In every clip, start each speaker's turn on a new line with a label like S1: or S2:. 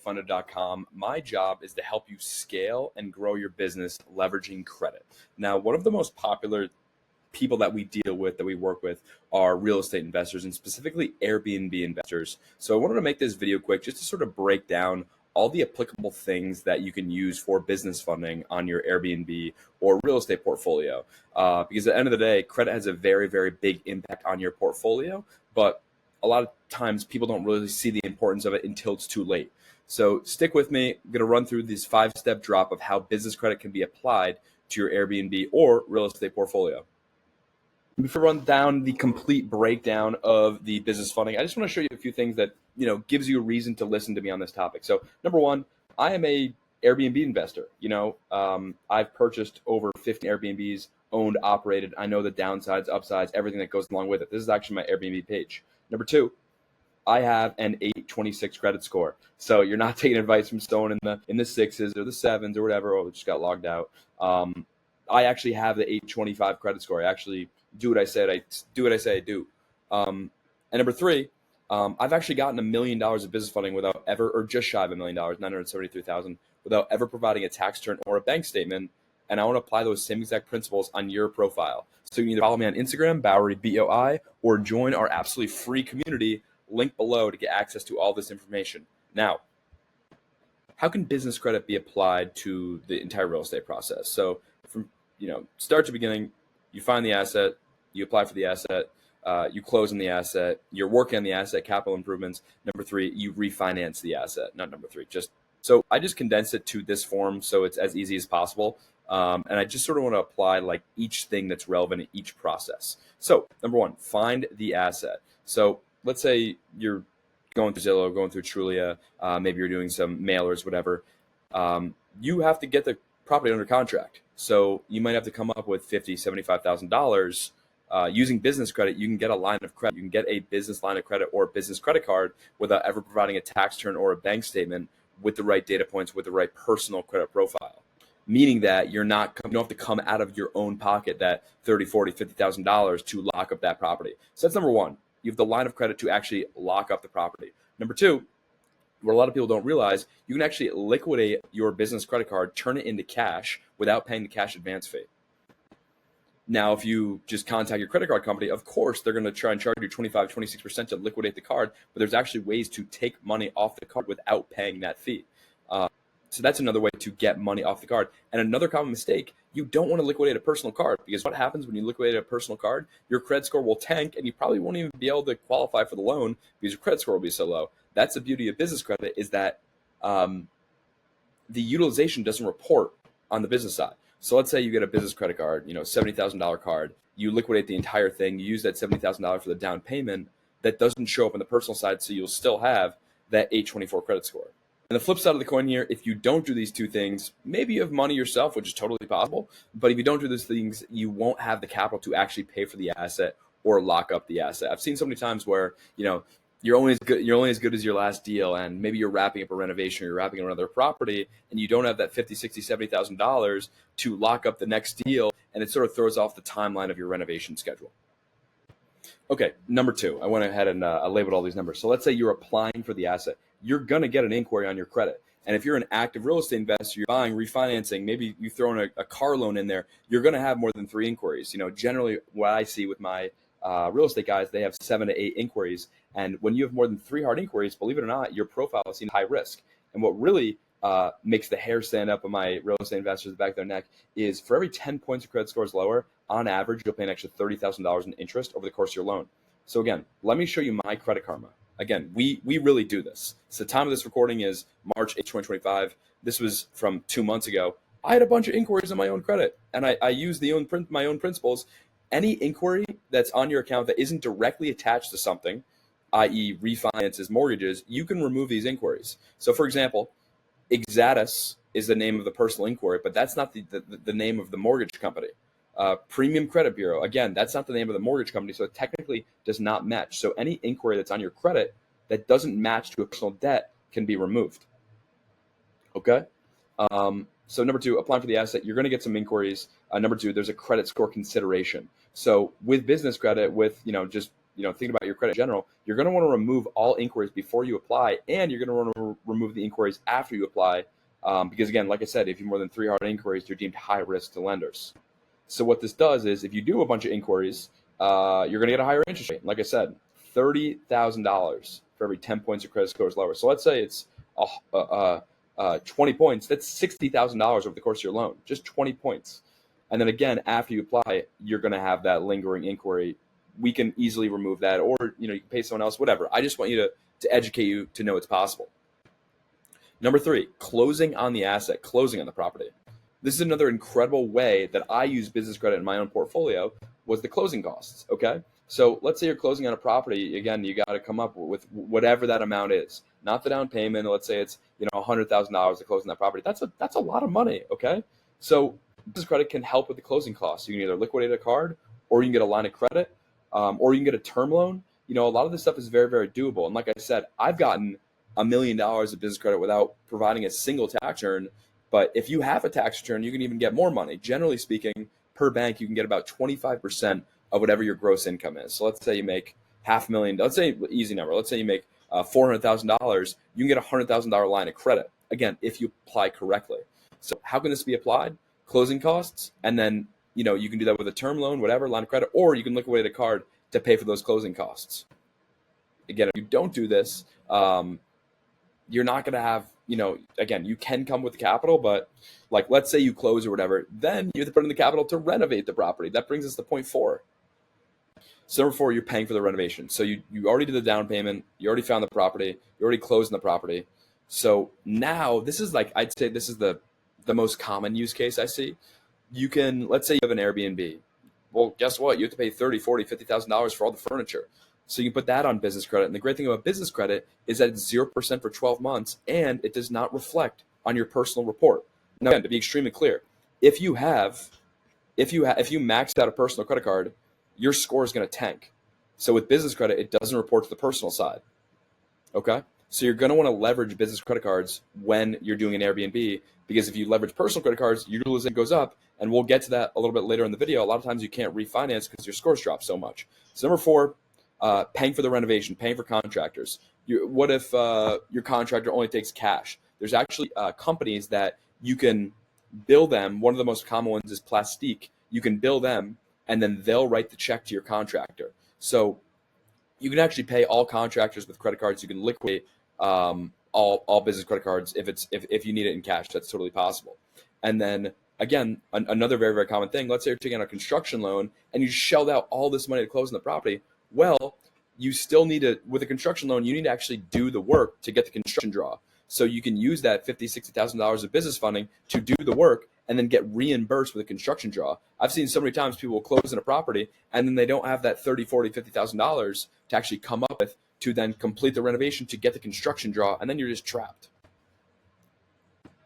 S1: getfunded.com. My job is to help you scale and grow your business leveraging credit. Now, one of the most popular people that we deal with, that we work with, are real estate investors and specifically Airbnb investors. So I wanted to make this video quick just to sort of break down all the applicable things that you can use for business funding on your Airbnb or real estate portfolio. Because at the end of the day, credit has a very, very big impact on your portfolio, but a lot of times people don't really see the importance of it until it's too late. So stick with me. I'm going to run through this 5-step drop of how business credit can be applied to your Airbnb or real estate portfolio. Before I run down the complete breakdown of the business funding, I just want to show you a few things that gives you a reason to listen to me on this topic. So number one, I am a Airbnb investor. I've purchased over 50 Airbnbs, owned, operated. I know the downsides, upsides, everything that goes along with it. This is actually my Airbnb page. Number two, I have an 826 credit score. So you're not taking advice from someone in the sixes or the sevens or whatever. Oh, it just got logged out. I actually have the 825 credit score. I actually do what I said. I do what I say I do. And number three, I've actually gotten $1 million of business funding without ever, or just shy of $1 million, 973,000, without ever providing a tax return or a bank statement. And I want to apply those same exact principles on your profile. So you can either follow me on Instagram, Bowery BOI, or join our absolutely free community, link below, to get access to all this information. Now, how can business credit be applied to the entire real estate process? So from start to beginning, you find the asset, you apply for the asset, you close on the asset, you're working on the asset, capital improvements. Number three, you refinance the asset. Not number three, so I just condensed it to this form so it's as easy as possible. And I just sort of want to apply like each thing that's relevant in each process. So number one, find the asset. So let's say you're going through Zillow, going through Trulia, maybe you're doing some mailers, whatever. You have to get the property under contract. So you might have to come up with $50,000, $75,000. Using business credit, you can get a line of credit. You can get a business line of credit or a business credit card without ever providing a tax return or a bank statement, with the right data points, with the right personal credit profile. Meaning that you don't have to come out of your own pocket that $30,000, $40,000, $50,000 to lock up that property. So that's number one. You have the line of credit to actually lock up the property. Number two, what a lot of people don't realize, you can actually liquidate your business credit card, turn it into cash without paying the cash advance fee. Now, if you just contact your credit card company, of course, they're going to try and charge you 25, 26% to liquidate the card, but there's actually ways to take money off the card without paying that fee. So that's another way to get money off the card. And another common mistake, you don't want to liquidate a personal card, because what happens when you liquidate a personal card, your credit score will tank and you probably won't even be able to qualify for the loan because your credit score will be so low. That's the beauty of business credit, is that the utilization doesn't report on the business side. So let's say you get a business credit card, $70,000 card, you liquidate the entire thing, you use that $70,000 for the down payment. That doesn't show up on the personal side, so you'll still have that 824 credit score. And the flip side of the coin here, if you don't do these two things, maybe you have money yourself, which is totally possible. But if you don't do these things, you won't have the capital to actually pay for the asset or lock up the asset. I've seen so many times where, you're only as good as your last deal, and maybe you're wrapping up a renovation or you're wrapping up another property, and you don't have that $50,000, $60,000, $70,000 to lock up the next deal, and it sort of throws off the timeline of your renovation schedule. Okay, number two, I went ahead and I labeled all these numbers. So let's say you're applying for the asset. You're going to get an inquiry on your credit. And if you're an active real estate investor, you're buying, refinancing, maybe you throw in a car loan in there, you're going to have more than 3 inquiries. Generally what I see with my real estate guys, they have 7 to 8 inquiries. And when you have more than 3 hard inquiries, believe it or not, your profile is seen high risk. And what really makes the hair stand up on my real estate investors' back of their neck is, for every 10 points of credit scores lower, on average, you'll pay an extra $30,000 in interest over the course of your loan. So again, let me show you my Credit Karma. Again, we really do this. So the time of this recording is March 8th, 2025. This was from 2 months ago. I had a bunch of inquiries on my own credit, and I use my own principles. Any inquiry that's on your account that isn't directly attached to something, i.e. refinances, mortgages, you can remove these inquiries. So for example, Exatus is the name of the personal inquiry, but that's not the name of the mortgage company. Premium Credit Bureau, again, that's not the name of the mortgage company, so it technically does not match. So any inquiry that's on your credit that doesn't match to a personal debt can be removed. Okay? So number two, applying for the asset, you're going to get some inquiries. Number two, there's a credit score consideration. So with business credit, with just thinking about your credit in general, you're going to want to remove all inquiries before you apply, and you're going to want to remove the inquiries after you apply. Because again, like I said, if you have more than 3 hard inquiries, you're deemed high risk to lenders. So what this does is, if you do a bunch of inquiries, you're going to get a higher interest rate. Like I said, $30,000 for every 10 points your credit score is lower. So let's say it's 20 points. That's $60,000 over the course of your loan, just 20 points. And then again, after you apply, you're going to have that lingering inquiry. We can easily remove that, or you can pay someone else, whatever. I just want you to educate you to know it's possible. Number 3, closing on the asset, closing on the property. This is another incredible way that I use business credit in my own portfolio, was the closing costs. Okay, so let's say you're closing on a property. Again, you got to come up with whatever that amount is, not the down payment. Let's say it's $100,000 to close on that property. That's a lot of money. Okay, so business credit can help with the closing costs. You can either liquidate a card, or you can get a line of credit, or you can get a term loan. A lot of this stuff is very, very doable. And like I said, I've gotten $1 million of business credit without providing a single tax return. But if you have a tax return, you can even get more money. Generally speaking, per bank, you can get about 25% of whatever your gross income is. So let's say you make $500,000. Let's say, easy number. Let's say you make $400,000. You can get a $100,000 line of credit. Again, if you apply correctly. So how can this be applied? Closing costs, and then you can do that with a term loan, whatever, line of credit, or you can liquidate a card to pay for those closing costs. Again, if you don't do this, you're not going to have, again, you can come with capital, but like, let's say you close or whatever, then you have to put in the capital to renovate the property. That brings us to point 4. So number 4, you're paying for the renovation. So you already did the down payment, you already found the property, you already closed on the property. So now this is I'd say this is the most common use case I see. Let's say you have an Airbnb. Well, guess what? You have to pay $30,000, $40,000, $50,000 for all the furniture. So you can put that on business credit. And the great thing about business credit is that it's 0% for 12 months, and it does not reflect on your personal report. Now, again, to be extremely clear, if you maxed out a personal credit card, your score is going to tank. So with business credit, it doesn't report to the personal side. Okay? So you're going to want to leverage business credit cards when you're doing an Airbnb, because if you leverage personal credit cards, your utilization goes up, and we'll get to that a little bit later in the video. A lot of times you can't refinance because your scores drop so much. So number 4, paying for the renovation, paying for contractors. What if your contractor only takes cash? There's actually companies that you can bill them. One of the most common ones is Plastique. You can bill them, and then they'll write the check to your contractor. So you can actually pay all contractors with credit cards. You can liquidate all business credit cards if you need it in cash. That's totally possible. And then again, another very, very common thing. Let's say you're taking out a construction loan and you shelled out all this money to close on the property. Well, you still need to, with a construction loan, you need to actually do the work to get the construction draw. So you can use that $50,000, $60,000 of business funding to do the work and then get reimbursed with a construction draw. I've seen so many times people will close in a property and then they don't have that $30,000, $40,000, $50,000 to actually come up with to then complete the renovation to get the construction draw, and then you're just trapped.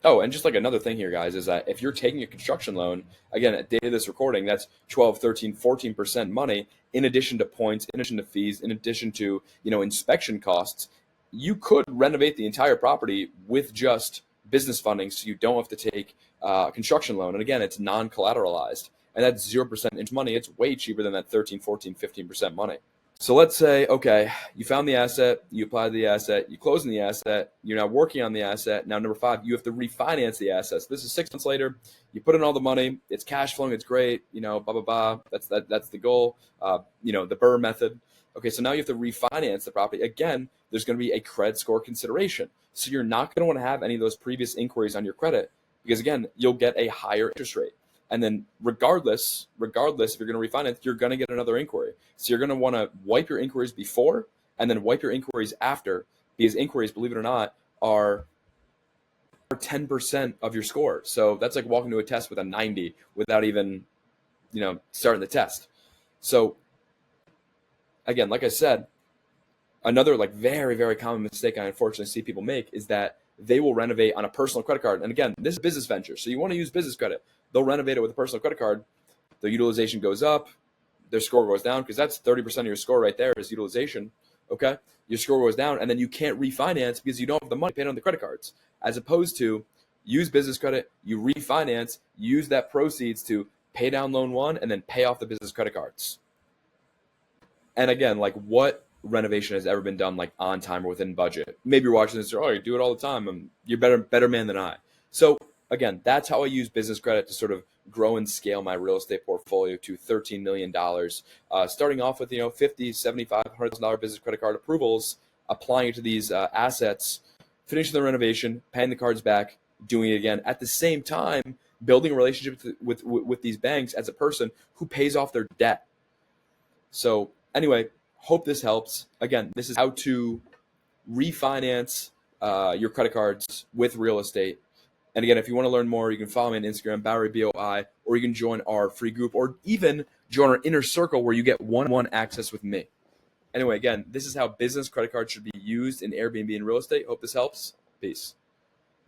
S1: Oh, and just like another thing here, guys, is that if you're taking a construction loan, again, at date of this recording, that's 12, 13, 14% money, in addition to points, in addition to fees, in addition to, inspection costs. You could renovate the entire property with just business funding, so you don't have to take a construction loan. And again, it's non-collateralized, and that's 0% into money. It's way cheaper than that 13, 14, 15% money. So let's say, okay, you found the asset, you applied the asset, you closed on the asset, you're now working on the asset. Now, number 5, you have to refinance the assets. This is 6 months later. You put in all the money. It's cash flowing. It's great. Blah, blah, blah. That's the goal. The Burr method. Okay, so now you have to refinance the property. Again, there's going to be a credit score consideration. So you're not going to want to have any of those previous inquiries on your credit because, again, you'll get a higher interest rate. And then regardless, if you're going to refinance, you're going to get another inquiry. So you're going to want to wipe your inquiries before and then wipe your inquiries after, because inquiries, believe it or not, are 10% of your score. So that's like walking to a test with a 90 without even, starting the test. So again, like I said, another very, very common mistake I unfortunately see people make is that they will renovate on a personal credit card. And again, this is a business venture, so you want to use business credit. They'll renovate it with a personal credit card. The utilization goes up, their score goes down, because that's 30% of your score right there is utilization. Okay, your score goes down, and then you can't refinance because you don't have the money paid on the credit cards. As opposed to use business credit, you refinance, use that proceeds to pay down loan 1, and then pay off the business credit cards. And again, like what renovation has ever been done like on time or within budget? Maybe you're watching this, oh, you do it all the time. You're better man than I. So again, that's how I use business credit to sort of grow and scale my real estate portfolio to $13 million. Starting off with, 50, 75, $100,000 business credit card approvals, applying it to these assets, finishing the renovation, paying the cards back, doing it again. At the same time, building a relationship with these banks as a person who pays off their debt. So anyway, hope this helps. Again, this is how to refinance your credit cards with real estate. And again, if you want to learn more, you can follow me on Instagram, Bowery BOI, or you can join our free group, or even join our inner circle where you get one-on-one access with me. Anyway, again, this is how business credit cards should be used in Airbnb and real estate. Hope this helps. Peace.